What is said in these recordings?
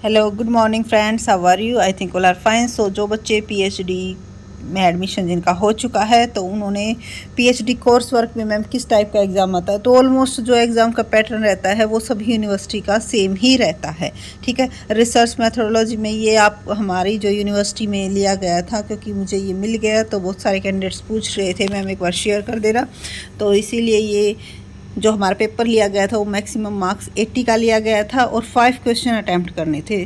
Hello good morning friends, how are you? I think all are fine. So जो बच्चे PhD में admission जिनका हो चुका है तो उन्होंने पीएचडी कोर्स वर्क में मैम किस टाइप का एग्ज़ाम आता है, तो ऑलमोस्ट जो एग्ज़ाम का पैटर्न रहता है वो सभी यूनिवर्सिटी का सेम ही रहता है। ठीक है, रिसर्च मैथोडोलॉजी में ये आप हमारी जो यूनिवर्सिटी में लिया गया था, क्योंकि मुझे ये मिल गया तो बहुत सारे कैंडिडेट्स पूछ रहे थे मैम एक बार शेयर कर देना, तो इसीलिए ये जो हमारा पेपर लिया गया था वो मैक्सिमम मार्क्स 80 का लिया गया था और 5 क्वेश्चन अटैम्प्ट करने थे।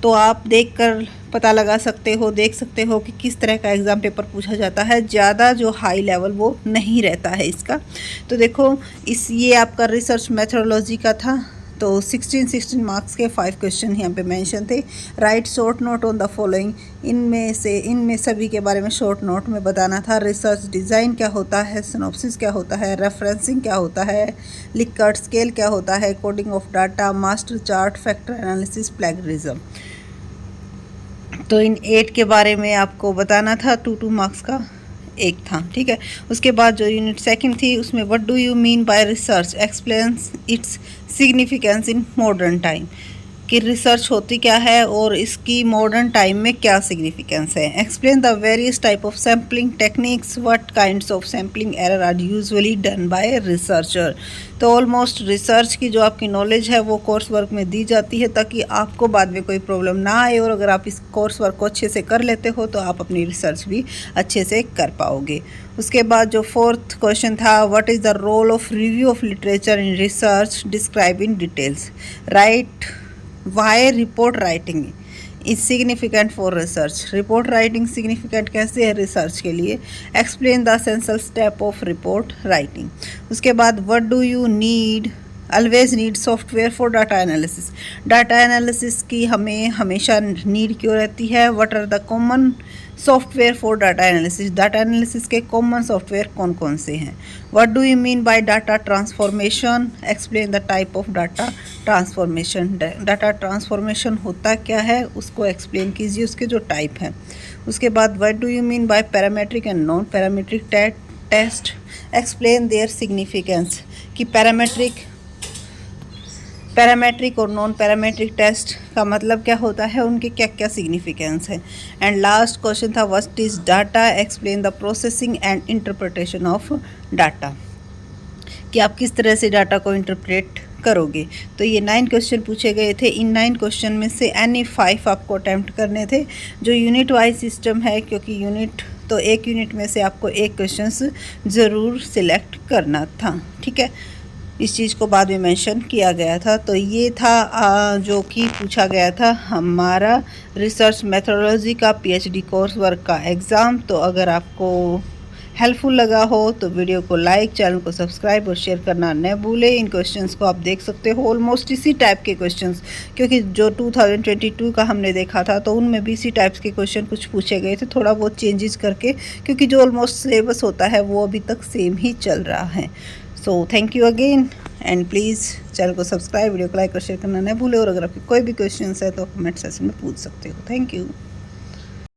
तो आप देखकर पता लगा सकते हो, देख सकते हो कि किस तरह का एग्ज़ाम पेपर पूछा जाता है। ज़्यादा जो हाई लेवल वो नहीं रहता है इसका। तो देखो ये आपका रिसर्च मेथोडोलॉजी का था, तो 16 मार्क्स के 5 क्वेश्चन यहाँ पे मेंशन थे। Right short note on the following, इनमें सभी के बारे में शॉर्ट नोट में बताना था। रिसर्च डिज़ाइन क्या होता है, सिनॉप्सिस क्या होता है, रेफरेंसिंग क्या होता है, लिकर्ट स्केल क्या होता है, coding of data, master chart, factor analysis, plagiarism. तो इन 8 के बारे में आपको बताना था। 2 मार्क्स का एक था। ठीक है, उसके बाद जो यूनिट सेकंड थी उसमें what do you mean bye research, explains its significance in modern time, कि रिसर्च होती क्या है और इसकी मॉडर्न टाइम में क्या सिग्निफिकेंस है। Explain the various type of sampling techniques, what kinds of sampling error are usually done by researcher. तो ऑलमोस्ट रिसर्च की जो आपकी नॉलेज है वो कोर्स वर्क में दी जाती है ताकि आपको बाद में कोई प्रॉब्लम ना आए, और अगर आप इस कोर्स वर्क को अच्छे से कर लेते हो तो आप अपनी रिसर्च भी अच्छे से कर पाओगे। उसके बाद जो फोर्थ क्वेश्चन था, what is the role of review of literature in research, describe in details. Write why report writing is significant for research, report writing significant कैसे है रिसर्च के लिए। Explain the essential step of report writing. उसके बाद what do you need, always need software for data analysis, data analysis की हमें हमेशा need क्यों रहती है। What are the common software for data analysis, data analysis के कॉमन सॉफ्टवेयर कौन कौन से हैं। What do you mean bye data transformation, explain the type of data transformation, data transformation होता क्या है उसको एक्सप्लेन कीजिए, उसके जो टाइप हैं। उसके बाद what do you mean by parametric and non parametric test, explain their significance, कि पैरामेट्रिक और नॉन पैरामेट्रिक टेस्ट का मतलब क्या होता है, उनके क्या क्या सिग्निफिकेंस है। एंड लास्ट क्वेश्चन था what is data, explain the processing and interpretation of data, कि आप किस तरह से डाटा को इंटरप्रेट करोगे। तो ये 9 क्वेश्चन पूछे गए थे। इन 9 क्वेश्चन में से एनी 5 आपको अटैम्प्ट करने थे। जो यूनिट वाइज सिस्टम है, क्योंकि यूनिट तो एक यूनिट में से आपको एक क्वेश्चंस ज़रूर सिलेक्ट करना था। ठीक है, इस चीज़ को बाद में मेंशन किया गया था। तो ये था जो कि पूछा गया था हमारा रिसर्च मेथोडोलॉजी का पीएचडी कोर्स वर्क का एग्ज़ाम। तो अगर आपको हेल्पफुल लगा हो तो वीडियो को लाइक, चैनल को सब्सक्राइब और शेयर करना न भूलें। इन क्वेश्चंस को आप देख सकते हो, ऑलमोस्ट इसी टाइप के क्वेश्चंस, क्योंकि जो 2022 का हमने देखा था तो उनमें भी इसी टाइप्स के क्वेश्चन कुछ पूछे गए थे, थोड़ा बहुत चेंजेस करके, क्योंकि जो ऑलमोस्ट सिलेबस होता है वो अभी तक सेम ही चल रहा है। So thank you again, and please channel को सब्सक्राइब, वीडियो को लाइक और शेयर करना न भूलें। और अगर आपके कोई भी क्वेश्चन है तो कमेंट सेक्शन में पूछ सकते हो। Thank you.